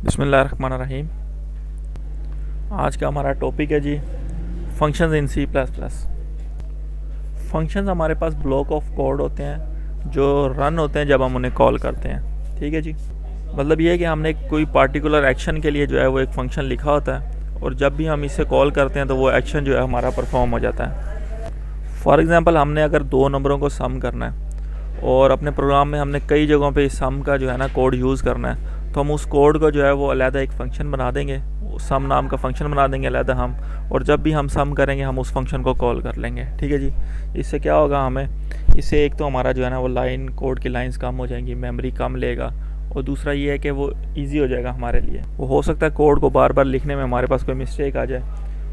बिस्मिल्लाहिर्रहमानिर्रहीम। आज का हमारा टॉपिक है जी functions in C plus plus. Functions हमारे पास ब्लॉक ऑफ कोड होते हैं जो रन होते हैं जब हम उन्हें कॉल करते हैं। ठीक है जी, मतलब ये है कि हमने कोई पार्टिकुलर एक्शन के लिए जो है वो एक फ़ंक्शन लिखा होता है और जब भी हम इसे कॉल करते हैं तो वो एक्शन जो है हमारा परफॉर्म हो जाता है। फॉर एग्ज़ाम्पल, हमने अगर दो नंबरों को सम करना है और अपने प्रोग्राम में हमने कई जगहों पे इस सम का जो है ना कोड यूज़ करना है, तो हम उस कोड को जो है वो अलहदा एक फ़ंक्शन बना देंगे, सम नाम का फ़ंक्शन बना देंगे अलहदा हम, और जब भी हम सम करेंगे हम उस फंक्शन को कॉल कर लेंगे। ठीक है जी, इससे क्या होगा, हमें इससे एक तो हमारा जो है ना वो लाइन कोड की लाइंस कम हो जाएंगी, मेमोरी कम लेगा, और दूसरा ये है कि वो ईजी हो जाएगा हमारे लिए। वो हो सकता है कोड को बार बार लिखने में हमारे पास कोई मिस्टेक आ जाए,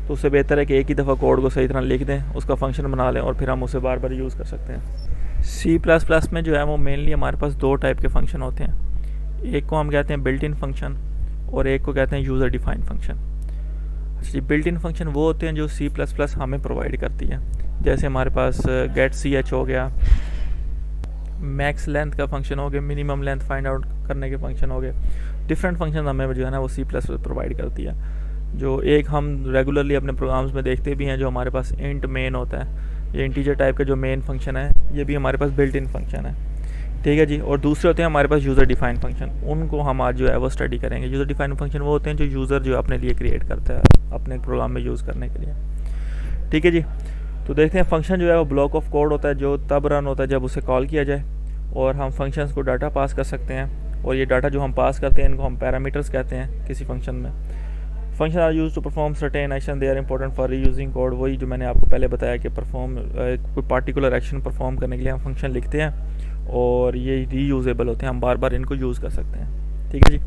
तो उससे बेहतर है कि एक ही दफ़ा कोड को सही तरह लिख दें, उसका फंक्शन बना लें और फिर हम उसे बार बार यूज़ कर सकते हैं। सी प्लस प्लस में जो है वो मेनली हमारे पास दो टाइप के फंक्शन होते हैं। एक को हम कहते हैं बिल्ट इन फंक्शन और एक को कहते हैं यूज़र डिफाइंड फंक्शन। अच्छा, बिल्ट इन फंक्शन वो होते हैं जो सी प्लस प्लस हमें प्रोवाइड करती है। जैसे हमारे पास गेट सी एच हो गया, मैक्स लेंथ का फंक्शन हो गया, मिनिमम लेंथ फाइंड आउट करने के फंक्शन हो गए। डिफरेंट फंक्शन हमें जो है ना वो सी प्लस प्लस प्रोवाइड करती है। जो एक हम रेगुलरली अपने प्रोग्राम्स में देखते भी हैं, जो हमारे पास इंट मेन होता है, ये इंटीजर टाइप का जो मेन फंक्शन है, ये भी हमारे पास बिल्ट इन फंक्शन है। ठीक है जी, और दूसरे होते हैं हमारे पास यूज़र डिफाइंड फंक्शन, उनको हम आज जो है वो स्टडी करेंगे। यूज़र डिफाइंड फंक्शन वो होते हैं जो यूज़र जो अपने लिए क्रिएट करता है अपने प्रोग्राम में यूज़ करने के लिए। ठीक है जी, तो देखते हैं फंक्शन जो है वो ब्लॉक ऑफ कोड होता है जो तब रन होता है जब उसे कॉल किया जाए, और हम फंक्शंस को डाटा पास कर सकते हैं, और ये डाटा जो हम पास करते हैं इनको हम पैरामीटर्स कहते हैं किसी फंक्शन में। Function are use to perform certain action, they are important for reusing code. वही जो मैंने आपको पहले बताया कि कोई पार्टिकुलर एक्शन परफॉर्म करने के लिए हम फंक्शन लिखते हैं और ये रीयूजेबल होते हैं, हम बार बार इनको यूज़ कर सकते हैं। ठीक है जी,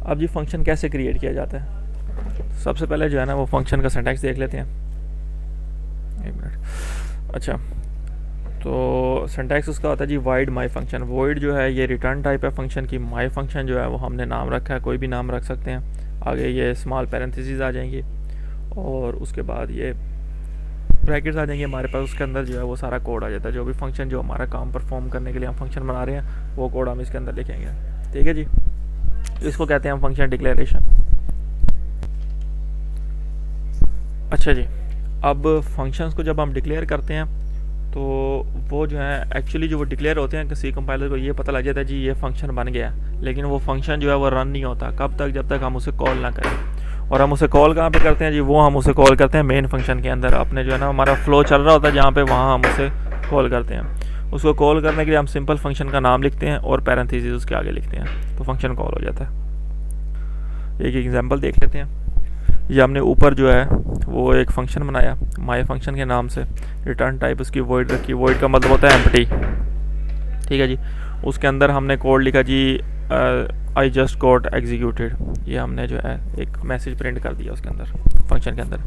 अब जी फंक्शन कैसे क्रिएट किया जाता है। सबसे पहले जो है ना वो फंक्शन का सिंटैक्स देख लेते हैं। एक मिनट। अच्छा, तो सिंटैक्स उसका होता है जी वाइड माई फंक्शन। वॉइड जो है ये रिटर्न टाइप है फंक्शन की, माई फंक्शन जो है वो हमने नाम रखा है, कोई भी नाम रख सकते हैं। आगे ये स्मॉल पैरेंथेसिस आ जाएंगी और उसके बाद ये ब्रैकेट्स आ जाएंगे हमारे पास, उसके अंदर जो है वो सारा कोड आ जाता है। जो भी फंक्शन जो हमारा काम परफॉर्म करने के लिए हम फंक्शन बना रहे हैं वो कोड हम इसके अंदर लिखेंगे। ठीक है जी, इसको कहते हैं हम फंक्शन डिक्लेरेशन। अच्छा जी, अब फंक्शंस को जब हम डिक्लेयर करते हैं तो वो जो है एक्चुअली जो वो डिक्लेयर होते हैं कि सी कंपाइलर को ये पता लग जाता है जी ये फंक्शन बन गया, लेकिन वो फंक्शन जो है वो रन नहीं होता। कब तक? जब तक हम उसे कॉल ना करें। और हम उसे कॉल कहाँ पे करते हैं जी, वो हम उसे कॉल करते हैं मेन फंक्शन के अंदर। अपने जो है ना हमारा फ्लो चल रहा होता है जहाँ पे, वहाँ हम उसे कॉल करते हैं। उसको कॉल करने के लिए हम सिंपल फंक्शन का नाम लिखते हैं और पैरेंथेसिस उसके आगे लिखते हैं, तो फंक्शन कॉल हो जाता है। एक एग्जाम्पल देख लेते हैं। ये हमने ऊपर जो है वो एक फ़ंक्शन बनाया माई फंक्शन के नाम से, रिटर्न टाइप उसकी वॉइड रखी। वॉइड का मतलब होता है एम्प्टी। ठीक है जी, उसके अंदर हमने कोड लिखा जी आई जस्ट गॉट एग्जीक्यूटेड। ये हमने जो है एक मैसेज प्रिंट कर दिया उसके अंदर फंक्शन के अंदर।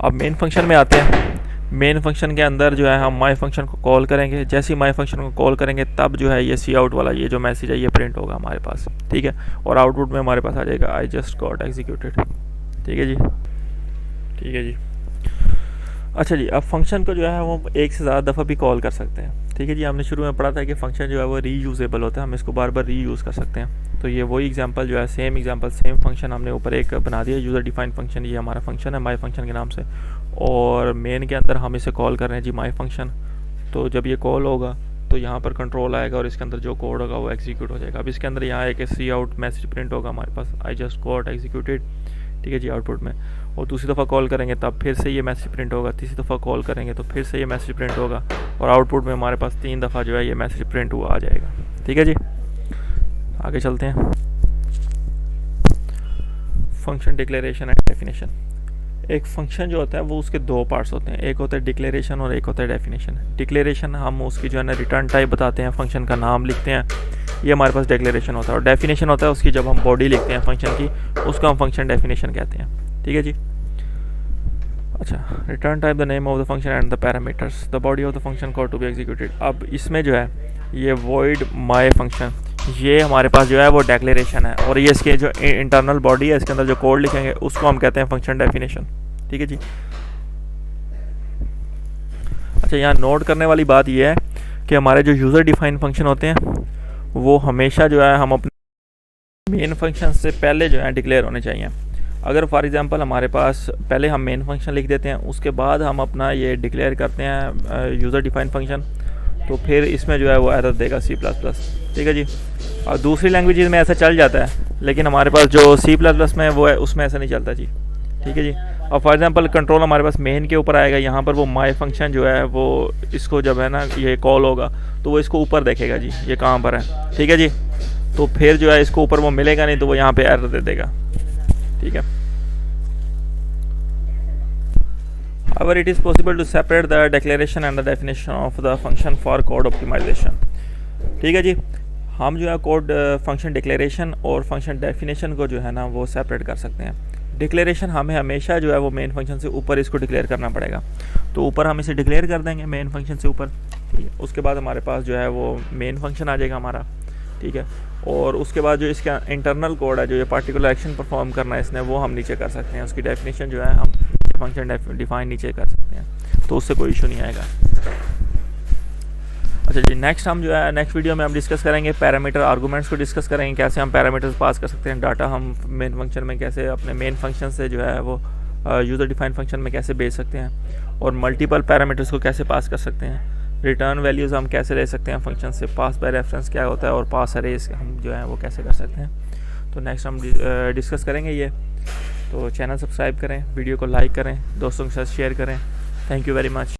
अब मेन फंक्शन में आते हैं। मेन फंक्शन के अंदर जो है हम माई फंक्शन को कॉल करेंगे। जैसे ही माई फंक्शन को कॉल करेंगे तब जो है ये सी आउट वाला ये जो मैसेज है ये प्रिंट होगा हमारे पास। ठीक है, और आउटपुट में हमारे पास आ जाएगा आई जस्ट गॉट एग्जीक्यूटेड। ठीक है जी, ठीक है जी। अच्छा जी, अब फंक्शन को जो है वो एक से ज़्यादा दफ़ा भी कॉल कर सकते हैं। ठीक है जी, हमने शुरू में पढ़ा था कि फंक्शन जो है वो रीयूजेबल होता है, हम इसको बार बार रीयूज़ कर सकते हैं। तो ये वही एग्जांपल जो है सेम फंक्शन हमने ऊपर एक बना दिया, यूज़र डिफाइंड फंक्शन। ये हमारा फंक्शन है माई फंक्शन के नाम से, और मेन के अंदर हम इसे कॉल कर रहे हैं जी माई फंक्शन। तो जब ये कॉल होगा तो यहाँ पर कंट्रोल आएगा और इसके अंदर जो कोड होगा वो एग्जीक्यूट हो जाएगा। अब इसके अंदर यहाँ एक सी आउट मैसेज प्रिंट होगा हमारे पास, आई जस्ट गॉट एग्जीक्यूटेड। ठीक है जी, आउटपुट में। और दूसरी दफ़ा कॉल करेंगे तब फिर से ये मैसेज प्रिंट होगा, तीसरी दफ़ा कॉल करेंगे तो फिर से ये मैसेज प्रिंट होगा, और आउटपुट में हमारे पास 3 दफ़ा जो है ये मैसेज प्रिंट हुआ आ जाएगा। ठीक है जी, आगे चलते हैं। Function declaration and definition. एक फंक्शन जो होता है वो उसके दो पार्ट्स होते हैं, एक होता है डिक्लेरेशन और एक होता है डेफिनेशन। डिक्लेरेशन हम उसकी जो है ना रिटर्न टाइप बताते हैं, फंक्शन का नाम लिखते हैं, ये हमारे पास डिक्लेरेशन होता है। और डेफिनेशन होता है उसकी जब हम बॉडी लिखते हैं फंक्शन की, उसको हम फंक्शन डेफिनेशन कहते हैं। ठीक है जी। अच्छा, return type the name of the function and the parameters the body of the function call to be executed. अब इसमें जो है ये वॉइड माई फंक्शन, ये हमारे पास जो है वो डिक्लेरेशन है, और ये इसके जो इंटरनल बॉडी है इसके अंदर जो कोड लिखेंगे उसको हम कहते हैं फंक्शन डेफिनेशन। ठीक है जी। अच्छा, यहाँ नोट करने वाली बात ये है कि हमारे जो यूज़र डिफाइंड फंक्शन होते हैं वो हमेशा जो है हम अपने मेन फंक्शन से पहले जो है डिक्लेयर होने चाहिए। अगर फॉर एग्ज़ाम्पल हमारे पास पहले हम मेन फंक्शन लिख देते हैं, उसके बाद हम अपना ये डिक्लेयर करते हैं यूज़र डिफाइंड फंक्शन, तो फिर इसमें जो है वो एरर देगा C++। ठीक है जी। और दूसरी लैंग्वेजेस में ऐसा चल जाता है, लेकिन हमारे पास जो C++ में वो है उसमें ऐसा नहीं चलता जी। ठीक है जी। और फॉर एग्ज़ाम्पल कंट्रोल हमारे पास मेन के ऊपर आएगा, यहाँ पर वो माई फंक्शन जो है वो इसको जब है ना ये कॉल होगा तो वो इसको ऊपर देखेगा जी, ये कहाँ पर है। ठीक है जी। तो फिर जो है इसको ऊपर वो मिलेगा नहीं, तो वो यहाँ पे एरर दे देगा। ठीक है। However, it is possible to separate the declaration and the definition of the function for code optimization। ठीक है जी। हम जो है कोड फंक्शन डिक्लेरेशन और फंक्शन डेफिनेशन को जो है ना वो सेपरेट कर सकते हैं। डिक्लेरेशन हमें हमेशा जो है वो मेन फंक्शन से ऊपर इसको डिक्लेयर करना पड़ेगा, तो ऊपर हम इसे डिक्लेयर कर देंगे मेन फंक्शन से ऊपर। ठीक है। उसके बाद हमारे पास जो है वो मेन फंक्शन आ जाएगा हमारा। ठीक है। और उसके बाद जो इसका इंटरनल कोड है, जो ये पार्टिकुलर एक्शन परफॉर्म करना है इसने, वो हम नीचे कर सकते हैं। उसकी डेफिनेशन जो है हम फंक्शन डिफाइन नीचे कर सकते हैं, तो उससे कोई इशू नहीं आएगा। अच्छा जी, नेक्स्ट हम जो है नेक्स्ट वीडियो में हम डिस्कस करेंगे पैरामीटर आर्गूमेंट्स को डिस्कस करेंगे, कैसे हम पैरामीटर्स पास कर सकते हैं, डाटा हम मेन फंक्शन में कैसे अपने मेन फंक्शन से जो है वो यूज़र डिफाइंड फंक्शन में कैसे भेज सकते हैं, और मल्टीपल पैरामीटर्स को कैसे पास कर सकते हैं, रिटर्न वैल्यूज़ हम कैसे ले सकते हैं फंक्शन से, पास बाय रेफरेंस क्या होता है, और पास अरेज हम जो है वो कैसे कर सकते हैं। तो नेक्स्ट हम डिस्कस करेंगे ये। तो चैनल सब्सक्राइब करें, वीडियो को लाइक करें, दोस्तों के साथ शेयर करें। Thank you very much.